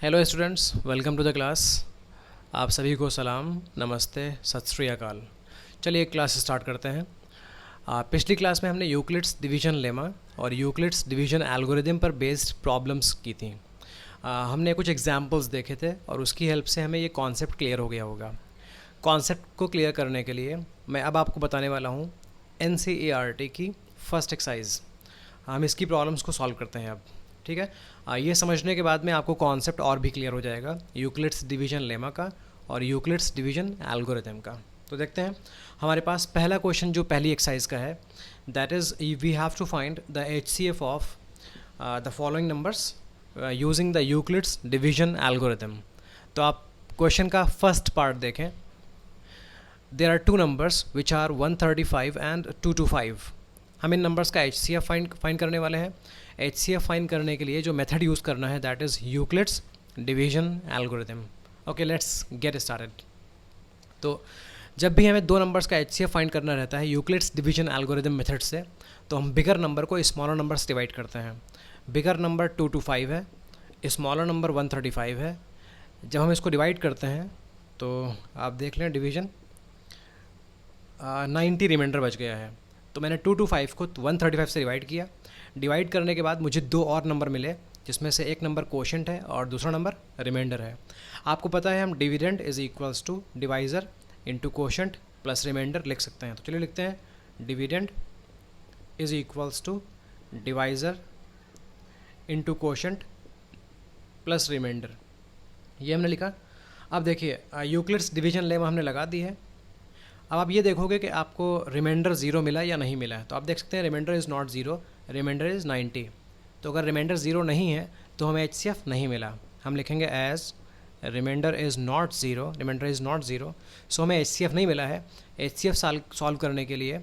Hello students, welcome to the class. आप सभी को सलाम, नमस्ते, सत श्री अकाल। चलिए क्लास स्टार्ट करते हैं। पिछली क्लास में हमने यूक्लिड्स डिवीजन लेमा और यूक्लिड्स डिवीजन एल्गोरिदम पर बेस्ड प्रॉब्लम्स की थी। हमने कुछ एग्जांपल्स देखे थे और उसकी हेल्प से हमें ये कॉन्सेप्ट क्लियर हो गया होगा। कॉन्सेप्ट को क्लियर करने के लिए मैं अब आपको बताने वाला हूँ NCERT की फर्स्ट एक्सरसाइज। हम इसकी प्रॉब्लम्स को सॉल्व करते हैं अब। ठीक है, ये समझने के बाद में आपको कॉन्सेप्ट और भी क्लियर हो जाएगा यूक्लिड्स डिवीजन लेमा का और यूक्लिड्स डिवीजन एल्गोरिथम का। तो देखते हैं, हमारे पास पहला क्वेश्चन जो पहली एक्सरसाइज का है, that is we have to find the HCF of the following numbers using the Euclid's division algorithm. तो आप क्वेश्चन का फर्स्ट पार्ट देखें। There are two numbers which are 135 and 225। हम इन नंबर्स का HCF फाइंड करने वाले हैं। HCF फाइंड करने के लिए जो मेथड यूज़ करना है that is Euclid's division algorithm. Okay, let's get started. तो जब भी हमें दो नंबर्स का HCF फाइंड करना रहता है यूक्लिड्स डिवीजन एल्गोरिथम मेथड से, तो हम बिगर नंबर को स्मॉलर नंबर से डिवाइड करते हैं। बिगर नंबर 225 है, स्मॉलर नंबर 135 है। जब हम इसको डिवाइड करते हैं तो आप देख लें डिवीजन 90 रिमाइंडर बच गया है। तो मैंने 225 को 135 से डिवाइड किया। डिवाइड करने के बाद मुझे दो और नंबर मिले, जिसमें से एक नंबर कोशेंट है और दूसरा नंबर रिमाइंडर है। आपको पता है हम dividend is equals to divisor into quotient plus remainder लिख सकते हैं। तो चलिए लिखते हैं dividend is equals to divisor into quotient plus remainder, ये हमने लिखा। अब देखिए यूक्लिड्स डिवीजन लेमा हमने लगा दी है। अब आप ये देखोगे कि आपको रिमाइंडर ज़ीरो मिला या नहीं मिला है। तो आप देख सकते हैं remainder is not zero, reminder is 90। तो अगर रिमाइंडर ज़ीरो नहीं है तो हमें HCF नहीं मिला। हम लिखेंगे as reminder is not zero, reminder is not zero, so हमें HCF नहीं मिला है। HCF सॉल्व करने के लिए,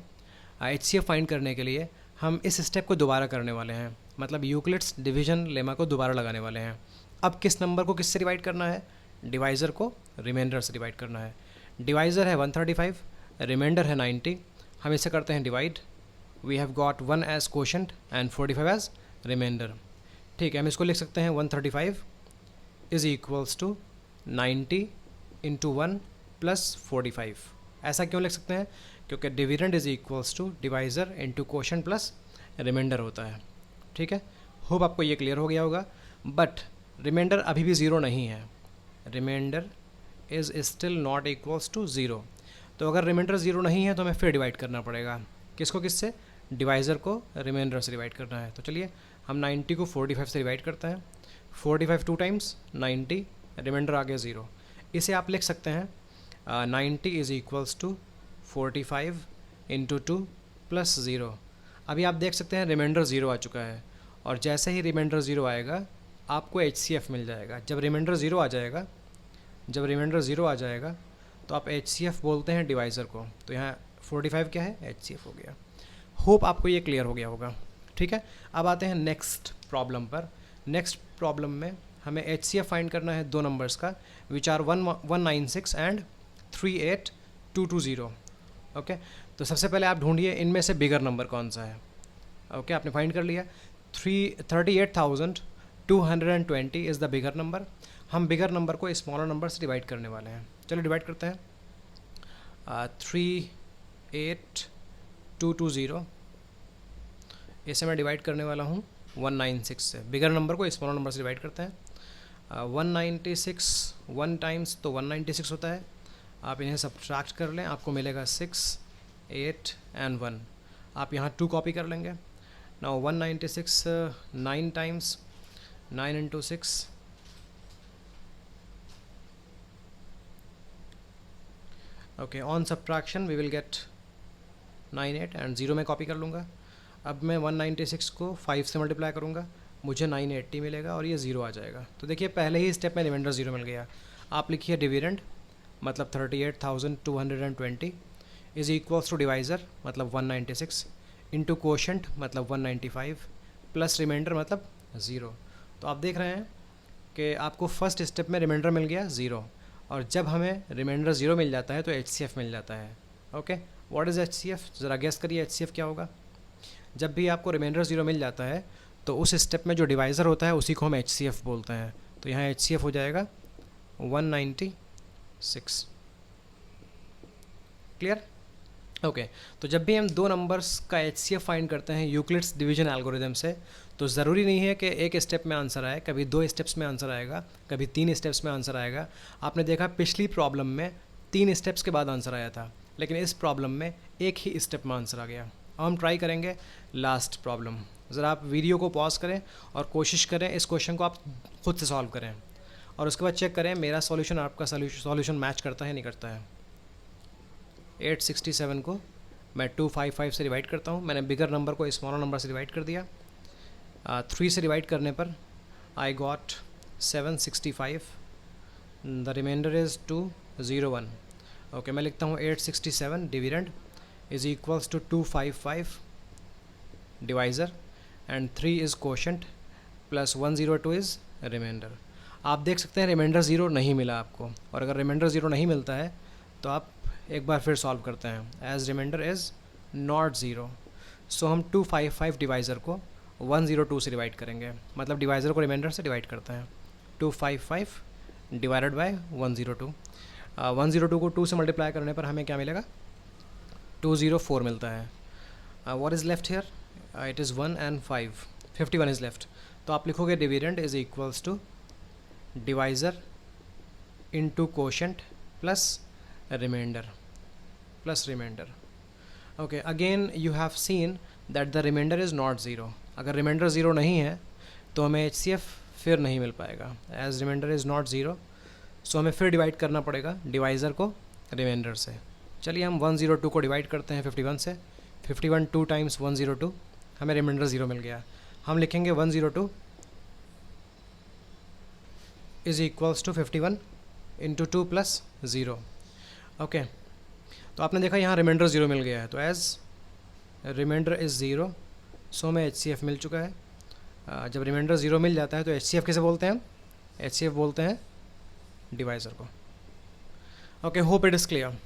HCF फाइंड करने के लिए हम इस स्टेप को दोबारा करने वाले हैं, मतलब यूक्लिड्स डिवीजन लेमा को दोबारा लगाने वाले हैं। अब किस नंबर को किससे डिवाइड करना है? डिवाइज़र को रिमाइंडर से डिवाइड करना है। डिवाइज़र है 135, रिमाइंडर है 90। हम इसे करते हैं divide. We have got 1 as quotient and 45 as remainder. ठीक है, हम इसको लिख सकते हैं 135 is equals to 90 into 1 plus 45। ऐसा क्यों लिख सकते हैं? क्योंकि dividend is equals to divisor into quotient plus remainder होता है। ठीक है, होप आपको ये क्लियर हो गया होगा। बट रिमाइंडर अभी भी ज़ीरो नहीं है, remainder is still not equals to zero. तो अगर रिमाइंडर ज़ीरो नहीं है तो हमें फिर डिवाइड करना पड़ेगा। किसको किससे? डिवाइज़र को रिमाइंडर से डिवाइड करना है। तो चलिए हम 90 को 45 से डिवाइड करते हैं। 45 टू टाइम्स 90, रिमाइंडर आ गया ज़ीरो। इसे आप लिख सकते हैं 90 is equals to 45 into 2 plus zero. अभी आप देख सकते हैं रिमाइंडर ज़ीरो आ चुका है, और जैसे ही रिमाइंडर ज़ीरो आएगा आपको HCF मिल जाएगा। जब रिमाइंडर ज़ीरो आ जाएगा तो आप HCF बोलते हैं डिवाइज़र को। तो यहाँ 45 क्या है? HCF हो गया। होप आपको ये क्लियर हो गया होगा। ठीक है, अब आते हैं नेक्स्ट प्रॉब्लम पर। नेक्स्ट प्रॉब्लम में हमें HCF फाइंड करना है दो नंबर्स का, विच आर 196 एंड 38220। ओके, तो सबसे पहले आप ढूंढिए इनमें से बिगर नंबर कौन सा है। ओके, आपने फाइंड कर लिया। 38,220 इज़ द बिगर नंबर। हम बिगर नंबर को स्मॉलर नंबर से डिवाइड करने वाले हैं। चलो डिवाइड करते हैं। 38220 इसे मैं डिवाइड करने वाला हूँ 196 से। बिगर नंबर को स्मॉलर नंबर से डिवाइड करते हैं। 196 1 टाइम्स तो 196 होता है। आप इन्हें सब्ट्रैक्ट कर लें, आपको मिलेगा 6, 8 एंड 1। आप यहाँ 2 कॉपी कर लेंगे। Now 196 9 times, 9 into 6, okay, on subtraction we will get 98 and 0 में कॉपी कर लूँगा। अब मैं 196 को 5 से मल्टीप्लाई करूँगा, मुझे 980 मिलेगा और ये 0 आ जाएगा। तो देखिए पहले ही स्टेप में रिमाइंडर 0 मिल गया। आप लिखिए डिविडेंड मतलब 38,220 इज़ इक्वल्स टू डिवाइज़र मतलब 196 इंटू कोशेंट मतलब 195 प्लस रिमाइंडर मतलब 0। तो आप देख रहे हैं कि आपको फर्स्ट स्टेप में रिमाइंडर मिल गया 0, और जब हमें रिमाइंडर 0 मिल जाता है तो HCF मिल जाता है। Okay, what is HCF? ज़रा गेस करिए HCF क्या होगा। जब भी आपको रिमाइंडर 0 मिल जाता है तो उस स्टेप में जो डिवाइज़र होता है उसी को हम HCF बोलते हैं। तो यहाँ HCF हो जाएगा 196। क्लियर? ओके तो जब भी हम दो नंबर्स का HCF फाइंड करते हैं यूक्लिड्स डिवीजन एल्गोरिदम से, तो ज़रूरी नहीं है कि एक स्टेप में आंसर आए, कभी 2 स्टेप्स में आंसर आएगा, कभी 3 स्टेप्स में आंसर आएगा। आपने देखा पिछली प्रॉब्लम में 3 स्टेप्स के बाद आंसर आया था, लेकिन इस प्रॉब्लम में एक ही स्टेप में आंसर आ गया। अब हम ट्राई करेंगे लास्ट प्रॉब्लम। ज़रा आप वीडियो को पॉज करें और कोशिश करें इस क्वेश्चन को आप खुद से सॉल्व करें, और उसके बाद चेक करें मेरा सॉल्यूशन आपका सॉल्यूशन मैच करता है नहीं करता है। 867 को मैं 255 से डिवाइड करता हूँ। मैंने बिगर नंबर को स्मॉलर नंबर से डिवाइड कर दिया। 3 से डिवाइड करने पर I got 765, the remainder is 201। Okay मैं लिखता हूँ 867 dividend is equals to 255 divisor and 3 is quotient plus 102 is remainder. आप देख सकते हैं रिमाइंडर 0 नहीं मिला आपको, और अगर रिमाइंडर 0 नहीं मिलता है तो आप एक बार फिर सॉल्व करते हैं। एज रिमाइंडर इज़ नॉट 0, सो हम 255 डिवाइज़र को 102 से डिवाइड करेंगे, मतलब डिवाइज़र को रिमाइंडर से डिवाइड करते हैं। 255 डिवाइडेड बाय 102। 102 को 2 से मल्टीप्लाई करने पर हमें क्या मिलेगा? 204 मिलता है। What is left here? It is 1 and 5, 51 is left. तो आप लिखोगे dividend is equals to divisor into quotient plus remainder plus remainder. Okay again you have seen that the remainder is not 0। अगर रिमाइंडर 0 नहीं है तो हमें HCF फिर नहीं मिल पाएगा। एज रिमाइंडर इज़ नॉट 0, सो हमें फिर डिवाइड करना पड़ेगा डिवाइज़र को रिमाइंडर से। चलिए हम 102 को डिवाइड करते हैं 51 से। 51 2 टाइम्स 102, हमें रिमाइंडर 0 मिल गया। हम लिखेंगे 102 is equals to 51 into 2 plus 0। Okay तो आपने देखा यहाँ रिमाइंडर 0 मिल गया है, तो एज रिमाइंडर इज़ 0, सो हमें HCF मिल चुका है। जब रिमाइंडर 0 मिल जाता है तो HCF किसे बोलते हैं हम? HCF बोलते हैं डिवाइज़र को। Okay hope it is clear.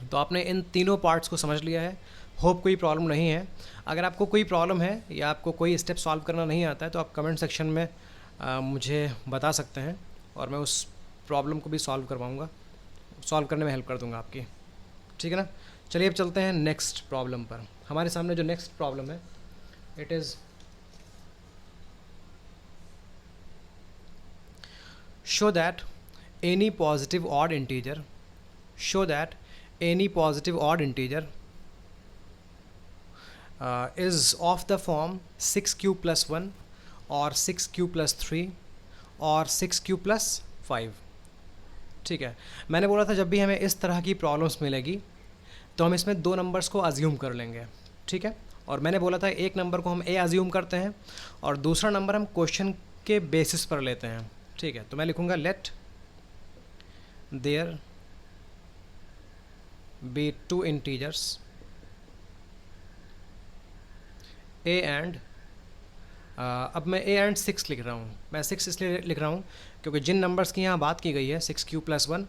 तो आपने इन तीनों पार्ट्स को समझ लिया है। होप कोई प्रॉब्लम नहीं है। अगर आपको कोई प्रॉब्लम है या आपको कोई स्टेप सॉल्व करना नहीं आता है तो आप कमेंट सेक्शन में मुझे बता सकते हैं, और मैं उस प्रॉब्लम को भी सॉल्व करवाऊँगा, सॉल्व करने में हेल्प कर दूँगा आपकी। ठीक है ना? चलिए अब चलते हैं नेक्स्ट प्रॉब्लम पर। हमारे सामने जो नेक्स्ट प्रॉब्लम है it is show that any positive odd integer is of the form 6q plus 1 or 6q plus 3 or 6q plus 5। ठीक है, मैंने बोला था जब भी हमें इस तरह की प्रॉब्लम्स मिलेगी तो हम इसमें 2 नंबर्स को अज्यूम कर लेंगे। ठीक है, और मैंने बोला था एक नंबर को हम ए अज्यूम करते हैं और दूसरा नंबर हम क्वेश्चन के बेसिस पर लेते हैं। ठीक है, तो मैं लिखूँगा let there be 2 integers a and अब मैं ए एंड 6 लिख रहा हूँ। मैं 6 इसलिए लिख रहा हूँ क्योंकि जिन नंबर्स की यहाँ बात की गई है 6q plus 1,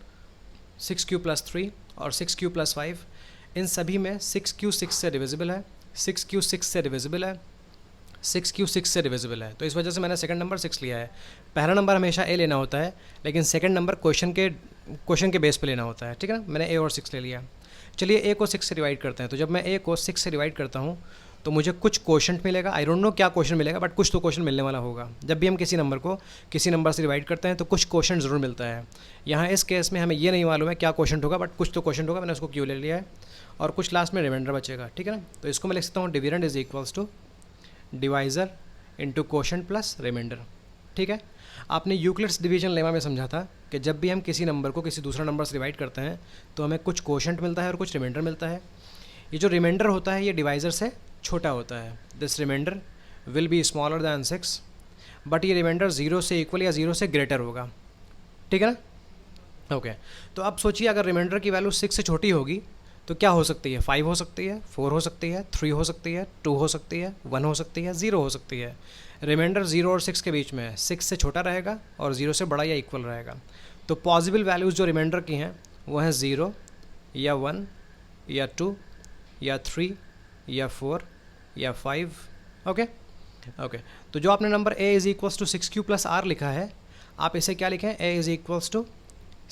6q plus 3 और 6q plus 5, इन सभी में 6q 6 से डिविजिबल है, 6q 6 से डिविजिबल है, 6q 6 से डिविजिबल है। तो इस वजह से मैंने सेकंड नंबर 6 लिया है। पहला नंबर हमेशा ए लेना होता है, लेकिन सेकंड नंबर क्वेश्चन के बेस पे लेना होता है। ठीक है ना? मैंने ए और 6 ले लिया। चलिए ए को 6 से डिवाइड करते हैं। तो जब मैं ए को 6 से डिवाइड करता हूँ तो मुझे कुछ क्वेश्चन मिलेगा। आई डोंट नो क्या क्वेश्चन मिलेगा, बट कुछ तो क्वेश्चन मिलने वाला होगा। जब भी हम किसी नंबर को किसी नंबर से डिवाइड करते हैं तो कुछ क्वेश्चन ज़रूर मिलता है। यहाँ इस केस में हमें ये नहीं मालूम है क्या क्वेश्चन होगा, बट कुछ तो क्वेश्चन होगा। मैंने उसको क्यों ले लिया है, और कुछ लास्ट में रिमाइंडर बचेगा। ठीक है ना? तो इसको मैं लिख सकता हूँ dividend is equals to divisor into quotient plus remainder. ठीक है, आपने यूक्लिड्स डिवीजन लेमा में समझा था कि जब भी हम किसी नंबर को किसी दूसरा नंबर से डिवाइड करते हैं तो हमें कुछ क्वोशंट मिलता है और कुछ रिमाइंडर मिलता है। ये जो रिमाइंडर होता है ये डिवाइज़र से छोटा होता है। This remainder will be smaller than 6, but ये रिमाइंडर 0 से इक्वल या 0 से ग्रेटर होगा। ठीक है ना? ओके, तो अब सोचिए अगर रिमाइंडर की वैल्यू 6 से छोटी होगी तो क्या हो सकती है? 5 हो सकती है, 4 हो सकती है, 3 हो सकती है, 2 हो सकती है, 1 हो सकती है, 0 हो सकती है। रिमाइंडर 0 और 6 के बीच में है, 6 से छोटा रहेगा और 0 से बड़ा या इक्वल रहेगा। तो पॉसिबल वैल्यूज़ जो रिमाइंडर की हैं वो हैं 0 या 1 या 2 या 3 या 4 या 5। ओके, तो जो आपने number a is equals to 6q plus r लिखा है, आप इसे क्या लिखें, a is equals to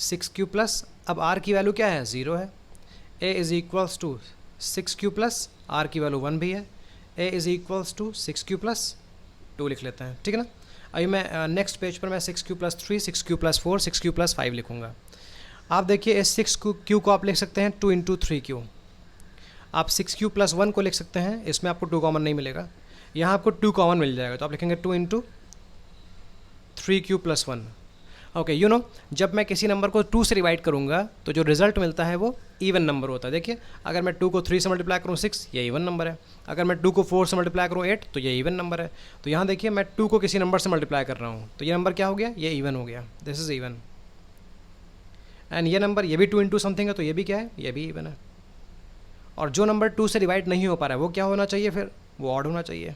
6q plus, अब r की वैल्यू क्या है, 0 है। a is equals to 6q plus, r की वैल्यू 1 भी है। a is equals to 6q plus 2 लिख लेते हैं, ठीक है ना। अभी मैं नेक्स्ट पेज पर मैं 6q plus 3, 6q plus 4, 6q plus 5 लिखूँगा। आप देखिए इस 6q को आप लिख सकते हैं 2 इंटू 3q। आप 6q प्लस 1 को लिख सकते हैं, इसमें आपको 2 कॉमन नहीं मिलेगा, यहाँ आपको 2 कॉमन मिल जाएगा, तो आप लिखेंगे 2 into 3q plus 1। Okay, you know, जब मैं किसी नंबर को 2 से डिवाइड करूँगा तो जो रिजल्ट मिलता है वो इवन नंबर होता है। देखिए अगर मैं 2 को 3 से मल्टीप्लाई करूँ 6, ये इवन नंबर है। अगर मैं 2 को 4 से मल्टीप्लाई करूँ 8, तो ये इवन नंबर है। तो यहाँ देखिए मैं 2 को किसी नंबर से मल्टीप्लाई कर रहा हूँ, तो ये नंबर क्या हो गया, ये इवन हो गया, दिस इज़ इवन। एंड ये नंबर, ये भी 2 इंटू समथिंग है, तो ये भी क्या है, ये भी इवन है। और जो नंबर 2 से डिवाइड नहीं हो पा रहा है वो क्या होना चाहिए, फिर वो ऑड होना चाहिए।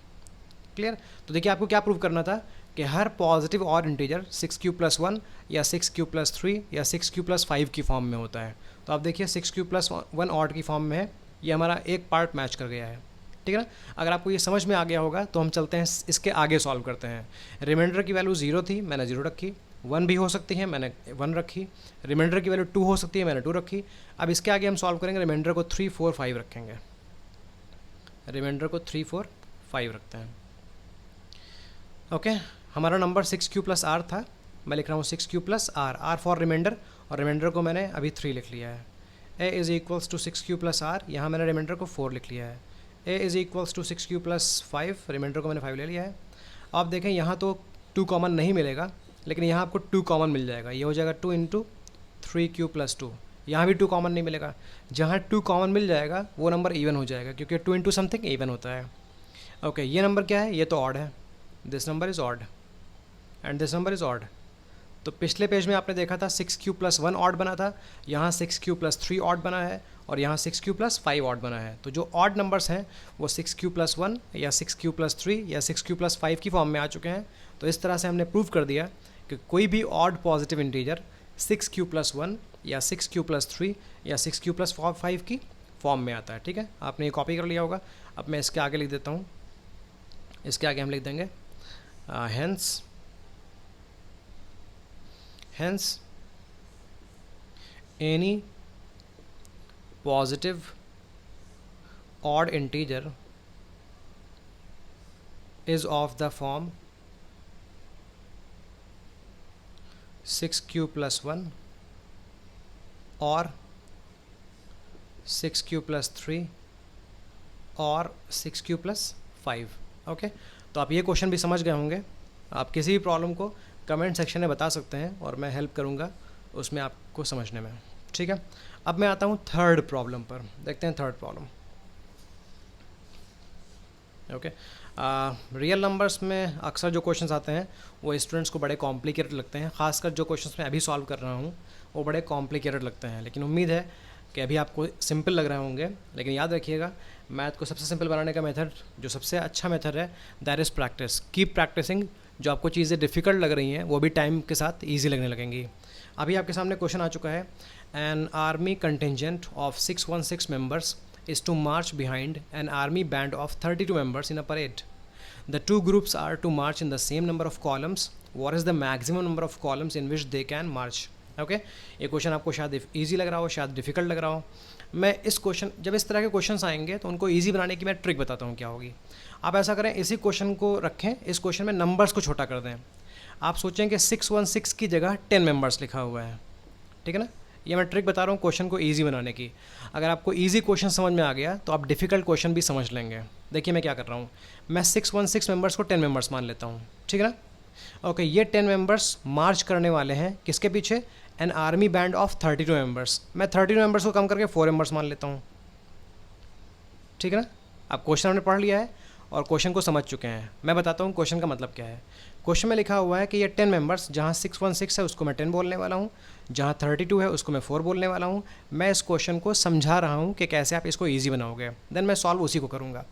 क्लियर। तो देखिए आपको क्या प्रूव करना था कि हर पॉजिटिव और इंटीजर 6q प्लस 1 या 6q प्लस 3 या 6q प्लस 5 की फॉर्म में होता है। तो आप देखिए 6q प्लस 1 ऑड की फॉर्म में है, ये हमारा एक पार्ट मैच कर गया है, ठीक है ना। अगर आपको ये समझ में आ गया होगा तो हम चलते हैं इसके आगे सॉल्व करते हैं। रिमाइंडर की वैल्यू 0 थी, मैंने 0 रखी। 1 भी हो सकती है, मैंने 1 रखी। रिमाइंडर की वैल्यू 2 हो सकती है, मैंने 2 रखी। अब इसके आगे हम सॉल्व करेंगे, रिमाइंडर को 3, 4, 5 रखेंगे। रिमाइंडर को 3, 4, 5 रखते हैं। ओके, हमारा नंबर 6q प्लस r था, मैं लिख रहा हूँ 6q plus r for remainder, और रिमाइंडर को मैंने अभी 3 लिख लिया है। a is equals to 6q plus r, यहाँ मैंने रिमाइंडर को 4 लिख लिया है। a is equals to 6q plus 5, remainder को मैंने 5 ले लिया है। आप देखें यहाँ तो 2 कॉमन नहीं मिलेगा, लेकिन यहाँ आपको 2 कॉमन मिल जाएगा, ये हो जाएगा 2 इंटू 3q प्लस 2। यहाँ भी 2 कॉमन नहीं मिलेगा, जहाँ 2 कॉमन मिल जाएगा वो नंबर इवन हो जाएगा, क्योंकि 2 इंटू समथिंग इवन होता है। ओके, ये नंबर क्या है, ये तो ऑड है, this number is odd and this number is odd. तो पिछले पेज में आपने देखा था 6q प्लस 1 ऑड बना था, यहाँ 6q प्लस 3 ऑड बना है, और यहाँ 6q प्लस 5 ऑड बना है। तो जो ऑड नंबर्स हैं वो 6q प्लस 1 या 6q प्लस 3 या 6q प्लस 5 की फॉर्म में आ चुके हैं। तो इस तरह से हमने प्रूव कर दिया कि कोई भी odd positive integer 6q plus 1 या 6q प्लस 3 या 6q प्लस 5 की फॉर्म में आता है, ठीक है। आपने ये कॉपी कर लिया होगा। अब मैं इसके आगे लिख देता हूँ, इसके आगे हम लिख देंगे hence any positive odd integer is of the form 6q plus 1 or 6q plus 3 और 6q प्लस 5। ओके, तो आप ये क्वेश्चन भी समझ गए होंगे। आप किसी भी प्रॉब्लम को कमेंट सेक्शन में बता सकते हैं और मैं हेल्प करूँगा उसमें आपको समझने में, ठीक है। अब मैं आता हूँ थर्ड प्रॉब्लम पर, देखते हैं third problem. Okay, real numbers में अक्सर जो क्वेश्चंस आते हैं वो स्टूडेंट्स को बड़े कॉम्प्लिकेटेड लगते हैं, खासकर जो क्वेश्चंस मैं अभी सॉल्व कर रहा हूँ वो बड़े कॉम्प्लिकेटेड लगते हैं, लेकिन उम्मीद है कि अभी आपको सिंपल लग रहे होंगे। लेकिन याद रखिएगा, मैथ को सबसे सिंपल बनाने का मेथड, जो सबसे अच्छा मेथड है, that is practice. Keep practicing. जो आपको चीज़ें डिफ़िकल्ट लग रही हैं वो भी टाइम के साथ ईजी लगने लगेंगी। अभी आपके सामने क्वेश्चन आ चुका है, an army contingent of 616 members is to march behind an army band of 32 members in a parade. The two groups are to march in the same number of columns. What is the maximum number of columns in which they can march? Okay, ये question आपको शायद easy लग रहा हो, शायद difficult लग रहा हो। मैं इस क्वेश्चन, जब इस तरह के क्वेश्चंस आएंगे तो उनको इजी बनाने की मैं ट्रिक बताता हूँ क्या होगी। आप ऐसा करें, इसी क्वेश्चन को रखें, इस क्वेश्चन में नंबर्स को छोटा कर दें। आप सोचें कि 616 की जगह 10 मेंबर्स लिखा हुआ है, ठीक है ना। ये मैं ट्रिक बता रहा हूँ क्वेश्चन को ईजी बनाने की। अगर आपको ईजी क्वेश्चन समझ में आ गया तो आप डिफ़िकल्ट क्वेश्चन भी समझ लेंगे। देखिए मैं क्या कर रहा हूँ, मैं 616 मेंबर्स को 10 मेंबर्स मान लेता हूँ, ठीक है ना। ओके, ये 10 मेंबर्स मार्च करने वाले हैं किसके पीछे, an army band of 32 members. मैं 32 मेंबर्स को कम करके 4 मेंबर्स मान लेता हूँ, ठीक है ना। आप क्वेश्चन हमने पढ़ लिया है और क्वेश्चन को समझ चुके हैं। मैं बताता हूँ क्वेश्चन का मतलब क्या है। क्वेश्चन में लिखा हुआ है कि ये 10 मेंबर्स, जहाँ 616 है उसको मैं 10 बोलने वाला हूँ, जहाँ 32 है उसको मैं 4 बोलने वाला हूँ। मैं इस क्वेश्चन को समझा रहा हूँ कि कैसे आप इसको ईजी बनाओगे, देन मैं सॉल्व उसी को करूँगा।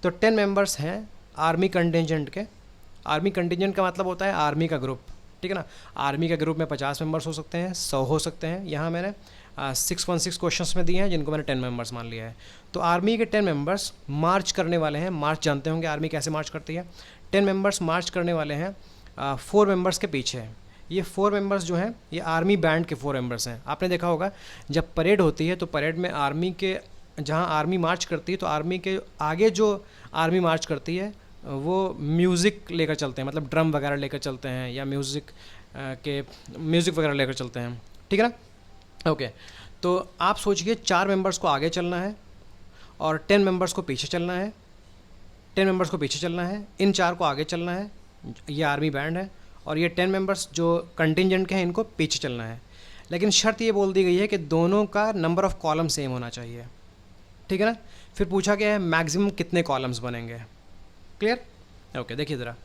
तो 10 मेंबर्स हैं आर्मी कंटिजेंट के। आर्मी कंटिजेंट का मतलब होता है आर्मी का ग्रुप, ठीक है ना। आर्मी के ग्रुप में 50 मेंबर्स हो सकते हैं, 100 हो सकते हैं। यहाँ मैंने 616 क्वेश्चंस में दिए हैं जिनको मैंने 10 मेंबर्स मान लिया है। तो आर्मी के 10 मेंबर्स मार्च करने वाले हैं। मार्च जानते होंगे आर्मी कैसे मार्च करती है। 10 मेंबर्स मार्च करने वाले हैं 4 मेंबर्स के पीछे। ये 4 मेंबर्स जो हैं ये आर्मी बैंड के 4 मेंबर्स हैं। आपने देखा होगा जब परेड होती है तो परेड में आर्मी के, जहाँ आर्मी मार्च करती है तो आर्मी के आगे जो आर्मी मार्च करती है वो म्यूज़िक लेकर चलते हैं, मतलब ड्रम वगैरह लेकर चलते हैं या म्यूज़िक वगैरह लेकर चलते हैं, ठीक है ना। ओके, तो आप सोचिए 4 मेंबर्स को आगे चलना है और 10 मेंबर्स को पीछे चलना है, 10 मेंबर्स को पीछे चलना है, इन 4 को आगे चलना है, ये आर्मी बैंड है, और ये 10 मेंबर्स जो कंटिजेंट के हैं इनको पीछे चलना है। लेकिन शर्त ये बोल दी गई है कि दोनों का नंबर ऑफ़ कॉलम सेम होना चाहिए, ठीक है ना। फिर पूछा गया है मैक्सिमम कितने कॉलम्स बनेंगे। क्लियर? ओके, देखिए ज़रा,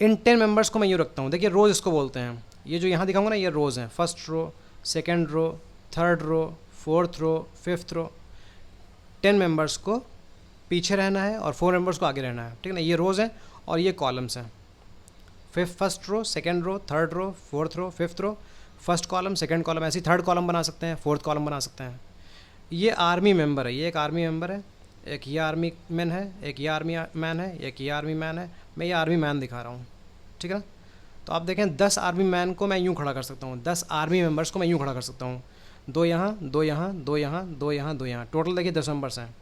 इन 10 मेंबर्स को मैं यूँ रखता हूँ, देखिए रोज़ इसको बोलते हैं, ये जो यहाँ दिखाऊंगा ना ये रोज़ हैं, first row, second row, third row, fourth row, fifth row. 10 members को पीछे रहना है और 4 मेंबर्स को आगे रहना है, ठीक है ना। ये रोज़ हैं और ये कॉलम्स हैं, first row, second row, third row, fourth row, fifth row, first column, second column, ऐसे थर्ड कॉलम बना सकते हैं, फोर्थ कॉलम बना सकते हैं। ये आर्मी मेंबर है, ये एक आर्मी मेंबर है, एक ये आर्मी मैन है, एक ये आर्मी मैन है, एक ये आर्मी मैन है। मैं ये आर्मी मैन दिखा रहा हूँ, ठीक है ना। तो आप देखें 10 आर्मी मैन को मैं यूँ खड़ा कर सकता हूँ, 10 आर्मी मेंबर्स को मैं यूँ खड़ा कर सकता हूँ, 2 यहाँ, 2 यहाँ, 2 यहाँ, 2 यहाँ, 2 यहाँ, टोटल देखिए 10 मेंबर्स हैं।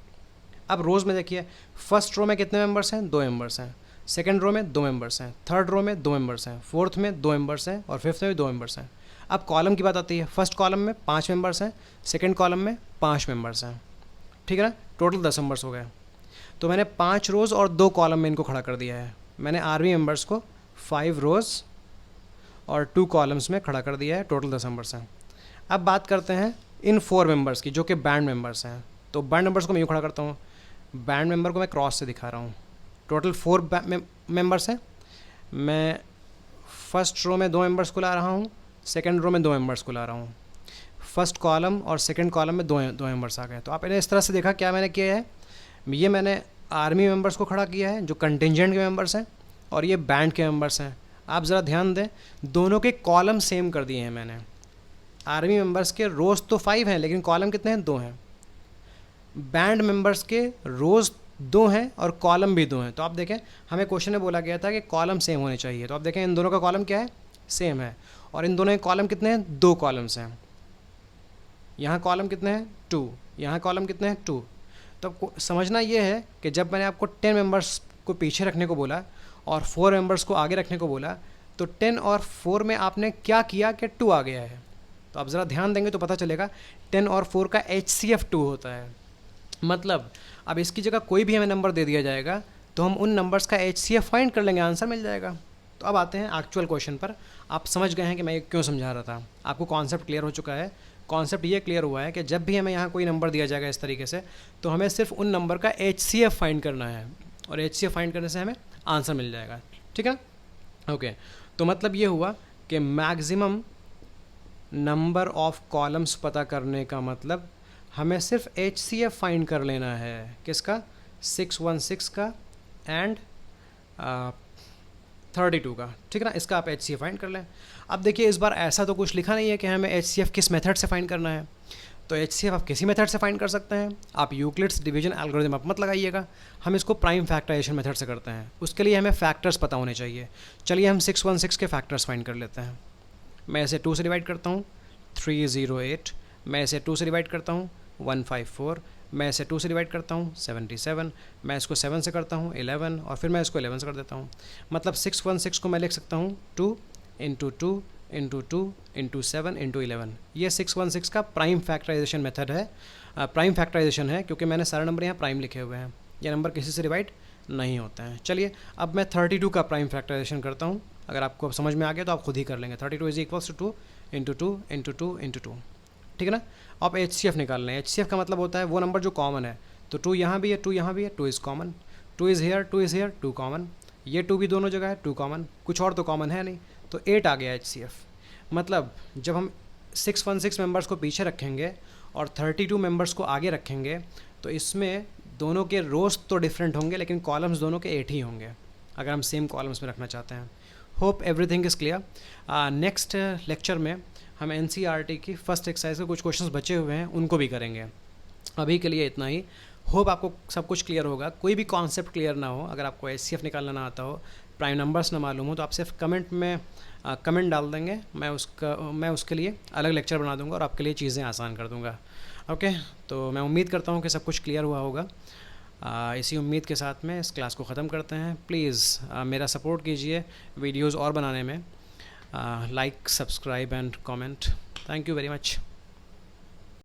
अब रोज़ में देखिए फर्स्ट रो में कितने मेंबर्स हैं, 2 मेंबर्स हैं, सेकेंड रो में 2 मेंबर्स हैं, थर्ड रो में 2 मेंबर्स हैं, फोर्थ में 2 मेंबर्स हैं और फिफ्थ में भी 2 मेंबर्स हैं। अब कॉलम की बात आती है, फर्स्ट कॉलम में 5 मेंबर्स हैं, सेकेंड कॉलम में 5 मेंबर्स हैं, ठीक है ना, टोटल 10 मेंबर्स हो गए। तो मैंने 5 रोज़ और 2 कॉलम में इनको खड़ा कर दिया है। मैंने आर्मी मेंबर्स को 5 रोज़ और 2 कॉलम्स में खड़ा कर दिया है, टोटल 10 मेंबर्स हैं। अब बात करते हैं इन 4 मेंबर्स की जो कि बैंड मेंबर्स हैं। तो बैंड मेंबर्स को मैं यूँ खड़ा करता हूँ, बैंड मेंबर को मैं क्रॉस से दिखा रहा हूँ। टोटल 4 मेंबर्स हैं। मैं फर्स्ट रो में 2 मेंबर्स को ला रहा हूँ, सेकेंड रो में 2 मेंबर्स को ला रहा हूँ, फर्स्ट कॉलम और सेकेंड कॉलम में 2 मेंबर्स आ गए। तो आपने इस तरह से देखा क्या मैंने किया है, ये मैंने आर्मी मेंबर्स को खड़ा किया है जो कंटिजेंट के मेंबर्स हैं और ये बैंड के मेंबर्स हैं। आप ज़रा ध्यान दें, दोनों के कॉलम सेम कर दिए हैं मैंने। आर्मी मेंबर्स के रोज़ तो 5 हैं लेकिन कॉलम कितने हैं, 2 हैं। बैंड मेंबर्स के रोज़ 2 हैं और कॉलम भी 2 हैं। तो आप देखें हमें क्वेश्चन में बोला गया था कि कॉलम सेम होने चाहिए। तो आप देखें इन दोनों का कॉलम क्या है, सेम है, और इन दोनों के कॉलम कितने हैं, 2 कॉलम्स हैं। यहाँ कॉलम कितने हैं, 2, यहाँ कॉलम कितने हैं, 2। तो समझना ये है कि जब मैंने आपको 10 मेंबर्स को पीछे रखने को बोला और 4 मेंबर्स को आगे रखने को बोला, तो 10 और 4 में आपने क्या किया कि 2 आ गया है। तो आप ज़रा ध्यान देंगे तो पता चलेगा 10 और 4 का HCF 2 होता है। मतलब अब इसकी जगह कोई भी हमें नंबर दे दिया जाएगा तो हम उन नंबर्स का HCF फाइंड कर लेंगे, आंसर मिल जाएगा। तो अब आते हैं एक्चुअल क्वेश्चन पर। आप समझ गए हैं कि मैं क्यों समझा रहा था, आपको कॉन्सेप्ट क्लियर हो चुका है। कॉन्सेप्ट ये क्लियर हुआ है कि जब भी हमें यहाँ कोई नंबर दिया जाएगा इस तरीके से, तो हमें सिर्फ उन नंबर का HCF फाइंड करना है और HCF फाइंड करने से हमें आंसर मिल जाएगा, ठीक है। ओके, तो मतलब ये हुआ कि मैक्सिमम नंबर ऑफ कॉलम्स पता करने का मतलब हमें सिर्फ HCF फाइंड कर लेना है। किसका, 616 का एंड 32 का, ठीक है ना। इसका आप HCF फाइंड कर लें। अब देखिए इस बार ऐसा तो कुछ लिखा नहीं है कि हमें HCF किस मेथड से फाइंड करना है। तो HCF आप किसी मेथड से फाइंड कर सकते हैं। आप यूक्लिड्स डिवीजन एल्गोरिथम आप मत लगाइएगा, हम इसको प्राइम फैक्टराइजेशन मेथड से करते हैं। उसके लिए हमें फैक्टर्स पता होने चाहिए। चलिए हम 616 के फैक्टर्स फाइंड कर लेते हैं। मैं इसे 2 से डिवाइड करता हूँ, 308। मैं इसे 2 से डिवाइड करता हूँ, 154। मैं इसे 2 से डिवाइड करता हूँ, 77। मैं इसको 7 से करता हूँ, 11, और फिर मैं इसको 11 से कर देता हूँ। मतलब 616 को मैं लिख सकता हूँ 2 इंटू 2 इंटू 2 इंटू 7 इंटू 11। ये 616 का प्राइम फैक्टराइजेशन मेथड है, प्राइम फैक्टराइजेशन है, क्योंकि मैंने सारे नंबर यहाँ प्राइम लिखे हुए हैं। ये नंबर किसी से डिवाइड नहीं होते हैं। चलिए अब मैं 32 का प्राइम फैक्टराइजेशन करता हूँ। अगर आपको समझ में आ गया तो आप खुद ही कर लेंगे। 32 is equals to 2 into 2 into 2 into 2, ठीक है ना। आप HCF निकाल लें। HCF का मतलब होता है वो नंबर जो कॉमन है। तो 2 यहाँ भी है, 2 यहाँ भी है, 2 is common, 2 is here, 2 is here, 2 common. ये 2 भी दोनों जगह है, 2 कॉमन, कुछ और तो कॉमन है नहीं, तो 8 आ गया HCF। मतलब जब हम 616 मेंबर्स को पीछे रखेंगे और 32 मेंबर्स को आगे रखेंगे तो इसमें दोनों के रोज़ तो डिफरेंट होंगे लेकिन कॉलम्स दोनों के 8 ही होंगे अगर हम सेम कॉलम्स में रखना चाहते हैं। Hope everything is clear. Next lecture में हम NCERT की फर्स्ट एक्सरसाइज के कुछ क्वेश्चंस बचे हुए हैं उनको भी करेंगे। अभी के लिए इतना ही। होप आपको सब कुछ क्लियर होगा। कोई भी कॉन्सेप्ट क्लियर ना हो, अगर आपको HCF निकालना ना आता हो, प्राइम नंबर्स ना मालूम हो तो आप सिर्फ कमेंट में कमेंट डाल देंगे, मैं उसके लिए अलग लेक्चर बना दूंगा और आपके लिए चीज़ें आसान कर दूंगा। ओके, तो मैं उम्मीद करता हूँ कि सब कुछ क्लियर हुआ होगा। इसी उम्मीद के साथ में इस क्लास को ख़त्म करते हैं। प्लीज़ मेरा सपोर्ट कीजिए वीडियोज़ और बनाने में। Like, subscribe and comment. Thank you very much.